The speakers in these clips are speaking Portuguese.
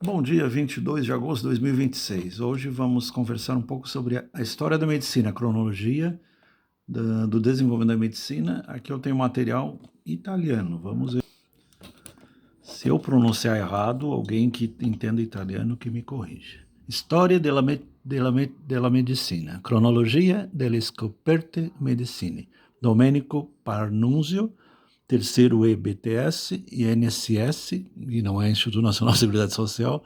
Bom dia, 22 de agosto de 2026. Hoje vamos conversar um pouco sobre a história da medicina, a cronologia do desenvolvimento da medicina. Aqui eu tenho material italiano. Vamos ver. Se eu pronunciar errado, alguém que entenda italiano que me corrija. História della medicina, cronologia delle scoperte medicine. Domenico Parnunzio, terceiro EBTS, INSS, e não é Instituto Nacional de Seguridade Social,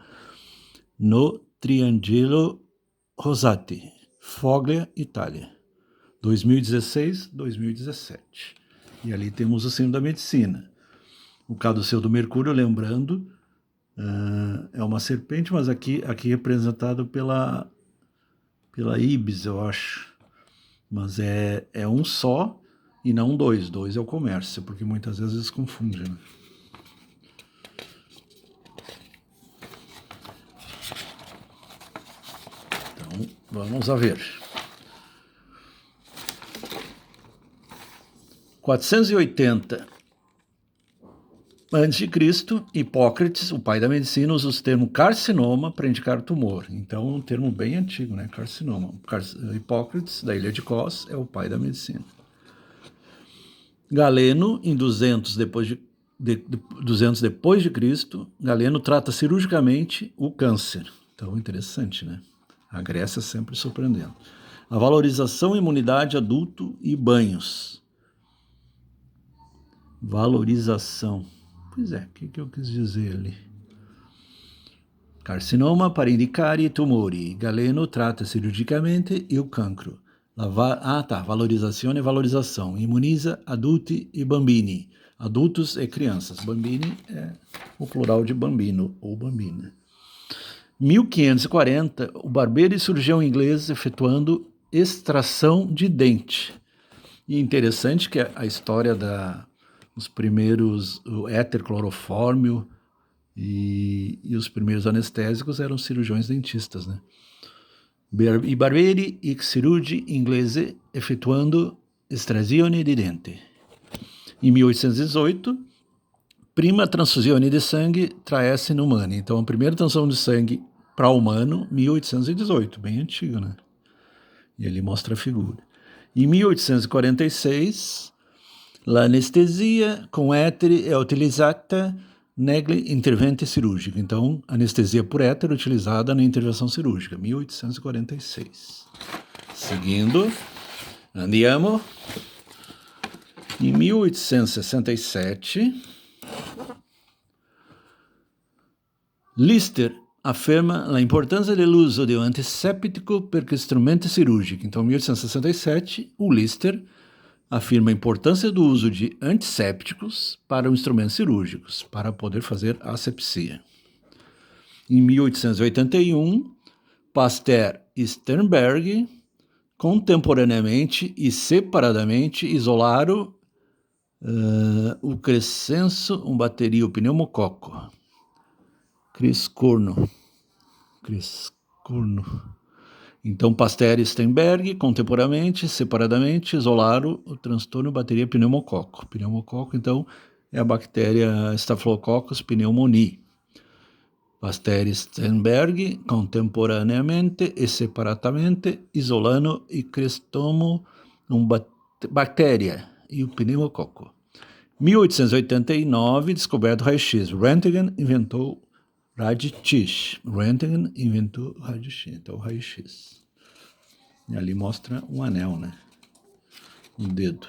no Triangelo Rosati, Foglia, Itália, 2016-2017. E ali temos o sino da medicina. O caduceu do Mercúrio, lembrando, é uma serpente, mas aqui representado pela Ibis, eu acho. Mas é um só e não dois. Dois é o comércio, porque muitas vezes eles confundem. Né? Então, vamos a ver. 480 a.C., Hipócrates, o pai da medicina, usa o termo carcinoma para indicar tumor. Então, um termo bem antigo, né? Carcinoma. Hipócrates, da ilha de Cos, é o pai da medicina. Galeno, em 200 depois de Cristo, Galeno trata cirurgicamente o câncer. Então, interessante, né? A Grécia sempre surpreendendo. A valorização, imunidade, adulto e banhos. Valorização. Pois é, o que eu quis dizer ali? Carcinoma para indicar tumori. Galeno trata cirurgicamente e o cancro. Valorização e valorização. Imuniza adulti e bambini. Adultos e crianças. Bambini é o plural de bambino ou bambina. 1540, o barbeiro e cirurgião inglês efetuando extração de dente. E interessante que a história os primeiros, o éter clorofórmio e os primeiros anestésicos eram cirurgiões dentistas, né? I barbieri e cirurgi inglesi effettuando estrazione di dente. Em 1818, prima transfusione de sangue tra essere umani. Então, a primeira transfusão de sangue para humano, 1818, bem antigo, né? E ele mostra a figura. Em 1846, a anestesia com éter é utilizada negli interventi cirúrgico. Então, anestesia por éter utilizada na intervenção cirúrgica, 1846. Seguindo, andiamo. Em 1867, Lister afirma a importância do uso de um antisséptico per instrumento cirúrgico. Então, em 1867, o Lister afirma a importância do uso de antissépticos para instrumentos cirúrgicos, para poder fazer asepsia. Em 1881, Pasteur e Sternberg, contemporaneamente e separadamente, isolaram o crescenso, um bateria, o pneumococo. Criscorno. Então, Pasteur e Sternberg, contemporaneamente, separadamente, isolaram o transtorno bateria pneumococo. Pneumococo, então, é a bactéria Staphylococcus pneumoniae. Pasteur e Sternberg, contemporaneamente e separatamente, isolando e crestomo uma bactéria e o pneumococo. 1889, descoberto o raio-x. Röntgen inventou raio-x. Então, raio-x. E ali mostra um anel, né? Um dedo.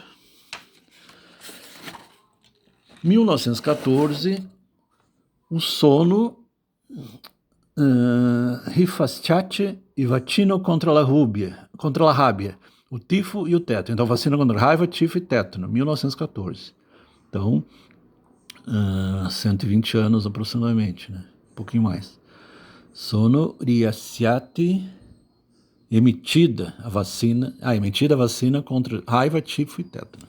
1914, o sono, rifastiate e vacino contra a rábia, o tifo e o tétano. Então, vacina contra raiva, tifo e tétano, 1914. Então, 120 anos aproximadamente, né? Um pouquinho mais. Sono riaciate, emitida a vacina contra raiva, tifo e tétano.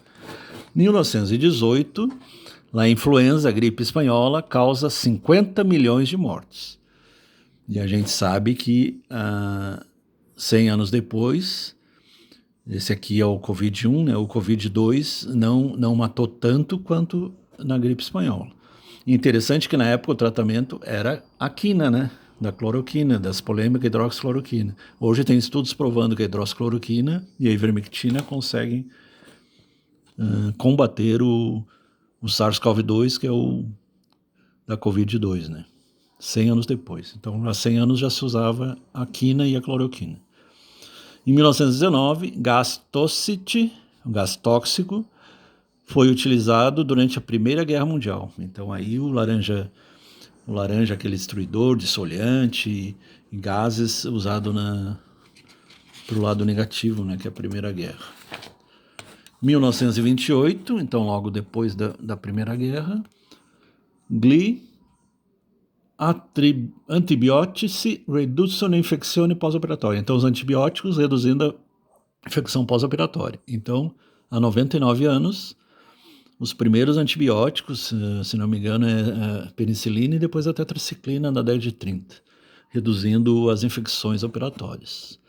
1918, a influenza, a gripe espanhola, causa 50 milhões de mortes. E a gente sabe que 100 anos depois, esse aqui é o Covid-1, né? O Covid-2 não matou tanto quanto na gripe espanhola. Interessante que na época o tratamento era a quina, né? Da cloroquina, das polêmicas hidroxicloroquina. Hoje tem estudos provando que a hidroxicloroquina e a ivermectina conseguem combater o SARS-CoV-2, que é o da Covid-2, né? 100 anos depois. Então, há 100 anos já se usava a quina e a cloroquina. Em 1919, gás tóxico, foi utilizado durante a Primeira Guerra Mundial. Então, aí o laranja, aquele destruidor, dissolvente, gases usado para o lado negativo, né, que é a Primeira Guerra. 1928, então logo depois da Primeira Guerra, GLI, antibiótici reducono infeczione pós-operatória. Então, os antibióticos reduzindo a infecção pós-operatória. Então, há 99 anos, os primeiros antibióticos, se não me engano, é a penicilina e depois a tetraciclina na década de 30, reduzindo as infecções operatórias.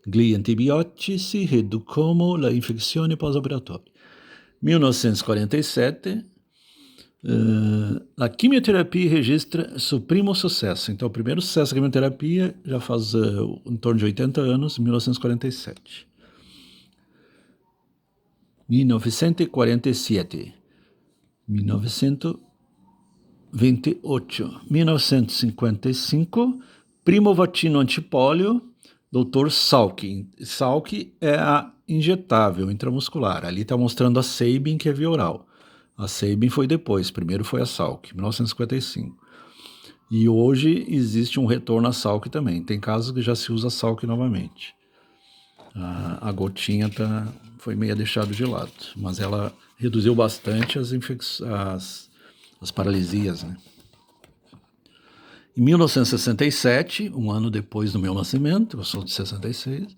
Gli antibiotici reducono la infeczione pós-operatória. 1947, a quimioterapia registra seu primo sucesso. Então, o primeiro sucesso da quimioterapia já faz em torno de 80 anos, 1947. 1947. 1928. 1955, primo vaccino antipólio, Dr. Salk. Salk é a injetável, intramuscular. Ali está mostrando a Sabin, que é via oral. A Sabin foi depois, primeiro foi a Salk, 1955. E hoje existe um retorno à Salk também. Tem casos que já se usa a Salk novamente. A gotinha foi meio deixada de lado, mas ela reduziu bastante as paralisias, né? Em 1967, um ano depois do meu nascimento, eu sou de 66,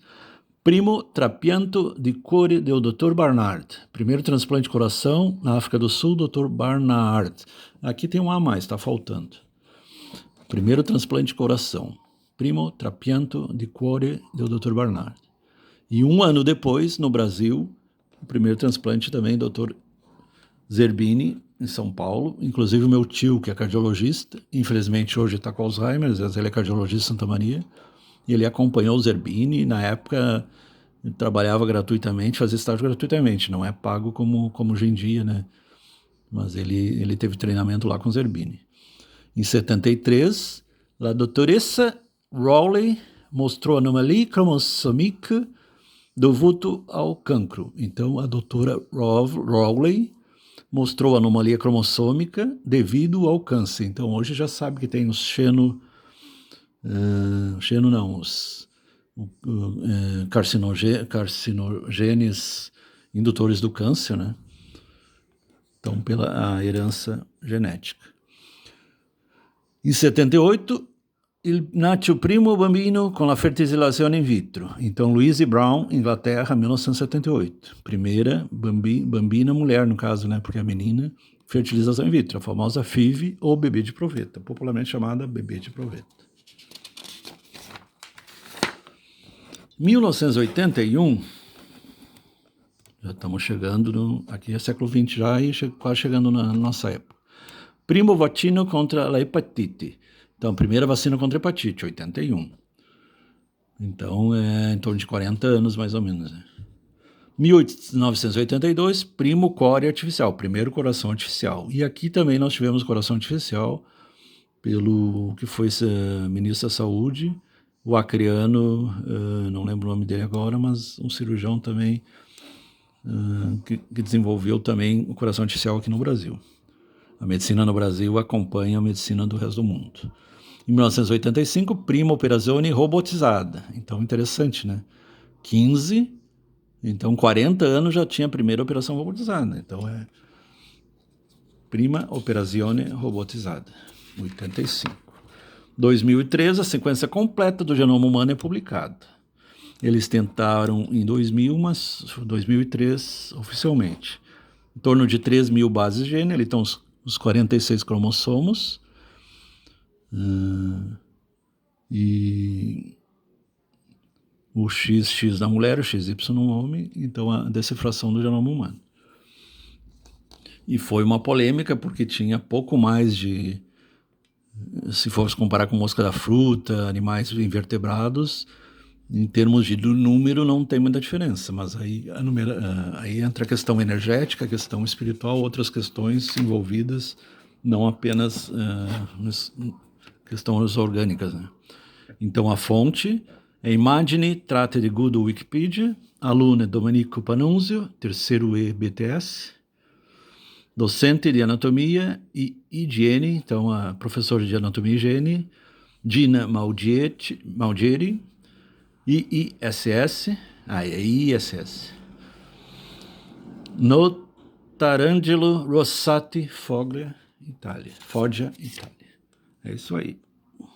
primo trapianto de cuore do Dr. Barnard. Primeiro transplante de coração na África do Sul, Dr. Barnard. Aqui tem um A mais, está faltando. Primeiro transplante de coração. Primo trapianto de cuore do Dr. Barnard. E um ano depois, no Brasil, o primeiro transplante também, Dr. Zerbini, em São Paulo. Inclusive o meu tio, que é cardiologista, infelizmente hoje está com Alzheimer, mas ele é cardiologista em Santa Maria, e ele acompanhou o Zerbini. Na época ele trabalhava gratuitamente, fazia estágio gratuitamente, não é pago como hoje em dia, né? Mas ele teve treinamento lá com o Zerbini. Em 73, a doutoressa Rowley mostrou anomalia cromossômica devido ao cancro. Então, a doutora Rowley mostrou anomalia cromossômica devido ao câncer. Então, hoje já sabe que tem os carcinogenes indutores do câncer, né? Então, pela herança genética. Em 78, nasce o primo bambino com a fertilizazione in vitro. Então, Louise Brown, Inglaterra, 1978. Primeira bambina mulher, no caso, né? Porque a menina, fertilização in vitro, a famosa FIV ou bebê de proveta, popularmente chamada bebê de proveta. 1981, já estamos chegando, aqui é século XX já e quase chegando na nossa época. Primo vaccino contra a hepatite. Então, primeira vacina contra a hepatite, 81. Então, é em torno de 40 anos, mais ou menos, né? 1982, primo core artificial, primeiro coração artificial. E aqui também nós tivemos coração artificial pelo que foi ministro da Saúde, o acreano, não lembro o nome dele agora, mas um cirurgião também que desenvolveu também o coração artificial aqui no Brasil. A medicina no Brasil acompanha a medicina do resto do mundo. Em 1985, prima operazione robotizada. Então, interessante, né? 15, então 40 anos já tinha a primeira operação robotizada. Então, é prima operazione robotizada. 85. 2003, a sequência completa do genoma humano é publicada. Eles tentaram em 2000, mas 2003 oficialmente. Em torno de 3 mil bases de gene, ali estão os 46 cromossomos, e o XX da mulher, o XY no homem, então a decifração do genoma humano. E foi uma polêmica porque tinha pouco mais de, se fosse comparar com mosca da fruta, animais invertebrados, em termos de número não tem muita diferença, mas aí entra a questão energética, a questão espiritual, outras questões envolvidas, não apenas questões orgânicas, né? Então a fonte é Imagine, trata de Google Wikipedia, aluno é Domenico Panunzio, terceiro E BTS, docente de anatomia e higiene, então a professora de anatomia e higiene, Gina Malgeri, IISS, é ISS, Notarangelo Rossati, Foggia, Itália. É isso aí.